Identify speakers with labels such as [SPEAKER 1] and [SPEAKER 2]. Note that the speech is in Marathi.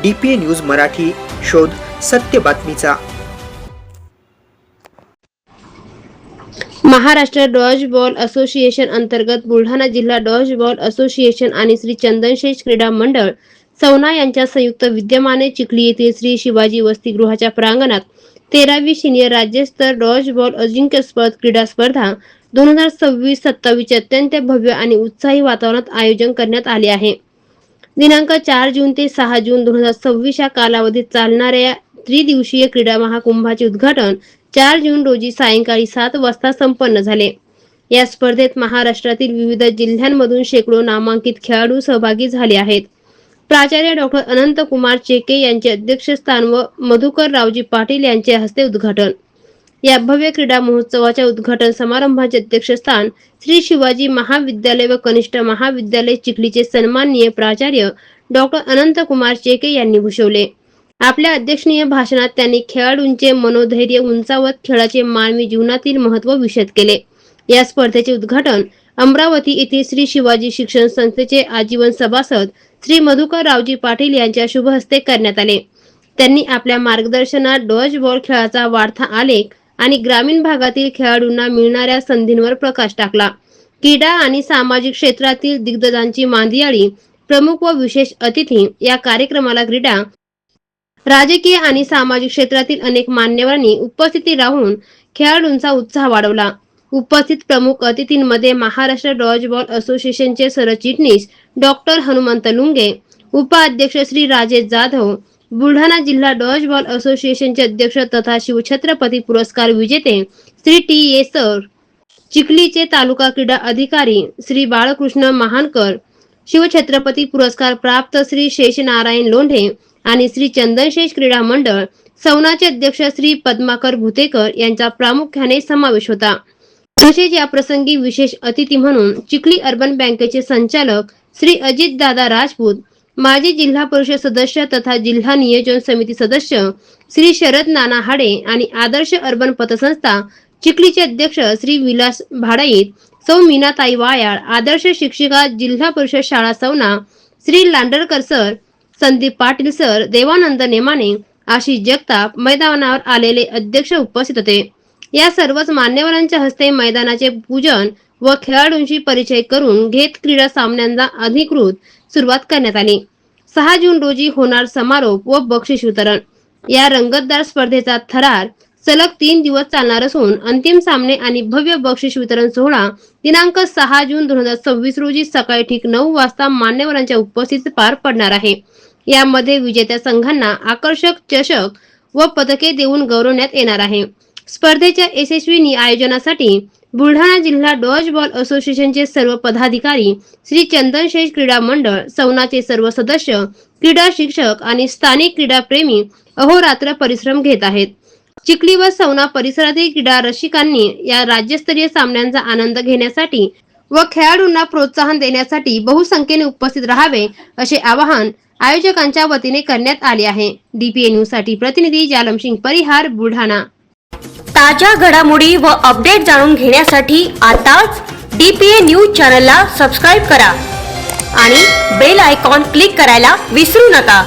[SPEAKER 1] DPA न्यूज मराठी, शोध सत्य बातमीचा।
[SPEAKER 2] महाराष्ट्र डॉज बॉल असोसिएशन अंतर्गत बुलढाणा जिल्हा डॉज बॉल असोसिएशन आणि श्री चंदनशेष क्रीडा मंडळ सौना यांच्या संयुक्त विद्यमाने चिखली येथील श्री शिवाजी वसतिगृहाच्या प्रांगणात 13वी सिनियर राज्यस्तर डॉज बॉल अजिंक्यपद क्रीडा स्पर्धा 2026-27 अत्यंत भव्य आणि उत्साही वातावरणात आयोजन करण्यात आले आहे। दिनांक 4 जून ते 6 जून 2026 या कालावधीत चालणाऱ्या त्रिदिवसीय क्रीडा महाकुंभाचे उद्घाटन 4 जून रोजी सायंकाळी 7 वाजता संपन्न झाले। या स्पर्धेत महाराष्ट्रातील विविध जिल्ह्यांमधून शेकडो नामांकित खेळाडू सहभागी झाले आहेत। प्राचार्य डॉक्टर अनंत कुमार चेके यांचे अध्यक्षस्थान व मधुकर रावजी पाटील यांचे हस्ते उद्घाटन। या भव्य क्रीडा महोत्सवाच्या उद्घाटन समारंभाचे अध्यक्षस्थान श्री शिवाजी महाविद्यालय व कनिष्ठ महाविद्यालय चिखलीचे सन्माननीय प्राचार्य डॉक्टर अनंत कुमार चेके यांनी भूषवले। आपल्या अध्यक्षीय भाषणात त्यांनी खेळाडूंचे मनोधैर्य उंचावत खेळाचे मानवी जीवनातील महत्त्व विशद केले। या स्पर्धेचे उद्घाटन अमरावती येथील श्री शिवाजी शिक्षण संस्थेचे आजीवन सभासद श्री मधुकर रावजी पाटील यांच्या शुभ हस्ते करण्यात आले। त्यांनी आपल्या मार्गदर्शनात डॉज बॉल खेळाचा वाढता आलेख आणि ग्रामीण भागातील खेळाडूंना मिळणाऱ्या संधींवर प्रकाश टाकला। क्रीडा आणि सामाजिक क्षेत्रातील दिग्गजांची मांदियाळी, प्रमुख व विशेष अतिथी या कार्यक्रमाला क्रीडा, राजकीय आणि सामाजिक क्षेत्रातील अनेक मान्यवरांनी उपस्थिती राहून खेळाडूंचा उत्साह वाढवला। उपस्थित प्रमुख अतिथींमध्ये महाराष्ट्र डॉज बॉल असोसिएशनचे सरचिटणीस डॉक्टर हनुमंत लुंगे, उपाध्यक्ष श्री राजेश जाधव, बुलढाणा जिल्हा डॉज बॉल असोसिएशनचे अध्यक्ष तथा शिवछत्रपती पुरस्कार विजेते श्री टी सर, चिखलीचे तालुका क्रीडा अधिकारी श्री बाळकृष्ण महानकर, शिवछत्रपती पुरस्कार प्राप्त श्री शेषनारायण लोंढे आणि श्री चंदनशेष क्रीडा मंडळ सौनाचे अध्यक्ष श्री पद्माकर भुतेकर यांचा प्रामुख्याने समावेश होता। तसेच या प्रसंगी विशेष अतिथी म्हणून चिखली अर्बन बँकेचे संचालक श्री अजित दादा राजपूत, माजी जिल्हा परिषद सदस्य तथा जिल्हा नियोजन समिती सदस्य श्री शरद नाना हाडे आणि आदर्श अर्बन पतसंस्था चिखलीचे अध्यक्ष श्री विलास भाडाईत, सौ मीनाताई वायाळ, आदर्श शिक्षिका जिल्हा परिषद शाळा सौना श्री लांडरकर सर, संदीप पाटील सर, देवानंद नेमाने, आशिष जगताप, मैदानावर आलेले अध्यक्ष उपस्थित होते। या सर्वच मान्यवरांच्या हस्ते मैदानाचे पूजन व खेळाडूंशी परिचय करून घेत क्रीडा सामन्यांना अधिकृत सुरुवात करण्यात आली। 6 जून रोजी होणार समारोप व बक्षीस वितरण। या रंगतदार स्पर्धेचा थरार सलग 3 दिवस चालणार असून अंतिम सामने आणि भव्य बक्षीस वितरण सोहळा दिनांक 6 जून 2026 रोजी सकाळी ठीक 9 वाजता मान्यवरांच्या उपस्थितीत पार पडणार आहे। यामध्ये विजेत्या संघांना आकर्षक चषक व पदके देऊन गौरवण्यात येणार आहे। स्पर्धेच्या यशस्वी आयोजनासाठी बुलढाणा जिल्हा डॉज बॉल असोसिएशनचे सर्व पदाधिकारी, श्री चंदनशेष क्रीडा मंडळ सौनाचे सर्व सदस्य, क्रीडा शिक्षक आणि स्थानिक क्रीडा प्रेमी अहोरात्र परिश्रम घेत आहेत। चिखली व सौना परिसरातील क्रीडा रसिकांनी या राज्यस्तरीय सामन्यांचा आनंद घेण्यासाठी व खेळाडूंना प्रोत्साहन देण्यासाठी बहुसंख्येने उपस्थित राहावे असे आवाहन आयोजकांच्या वतीने करण्यात आले आहे। DPA न्यूज साठी प्रतिनिधी जालमसिंग परिहार, बुलढाणा।
[SPEAKER 3] ताज्या घडामोडी व अपडेट जाणून घेण्यासाठी आताच DPA न्यूज चॅनलला सबस्क्राइब करा आणि बेल आयकॉन क्लिक करायला विसरू नका।